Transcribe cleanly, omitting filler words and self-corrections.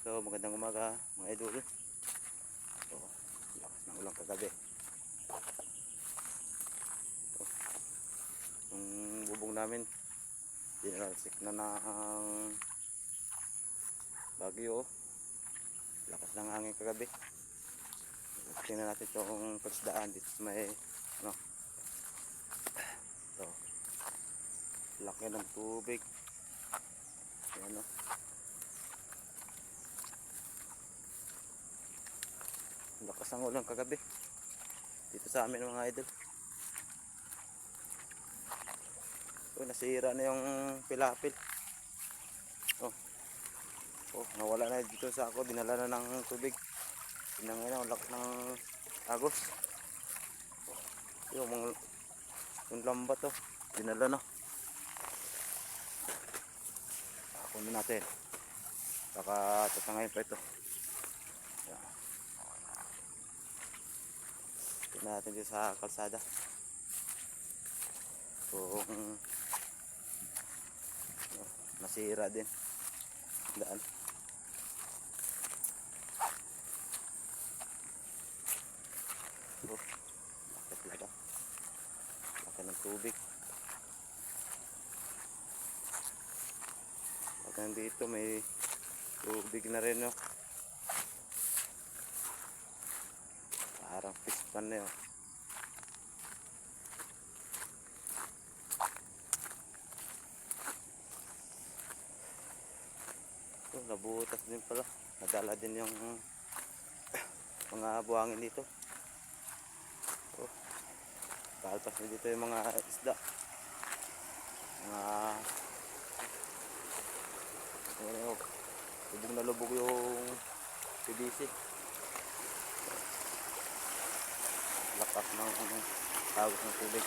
So magandang umaga mga idol. So, lakas ng ulang kagabi. So, yung bubong namin dinarasik na ng bagyo. Lakas ng hangin kagabi. Tingnan natin itong pagsdaan dito sa may ano. So, laki ng tubig. Ayan o. Lakas ng ulan kagabi dito sa amin mga idol. So, nasira na yung pilapil. Nawala na dito sa ako, dinala na ng tubig. Tinangin na, lakas ng agos. Yung lambat to, dinala na. Kunin natin. Baka tatangayin pa ito. Tignan natin dito sa kalsada. So, nasira din daan. Laki talaga. Laki ng tubig. Pag nandito may tubig na rin, no? Parang fish pan na yun. So, nabutas din pala. Nadala din yung mga buhangin dito. So, talpas na dito yung mga isda. Lubog na lubog yung PVC. Lakas ng tawag ng tubig.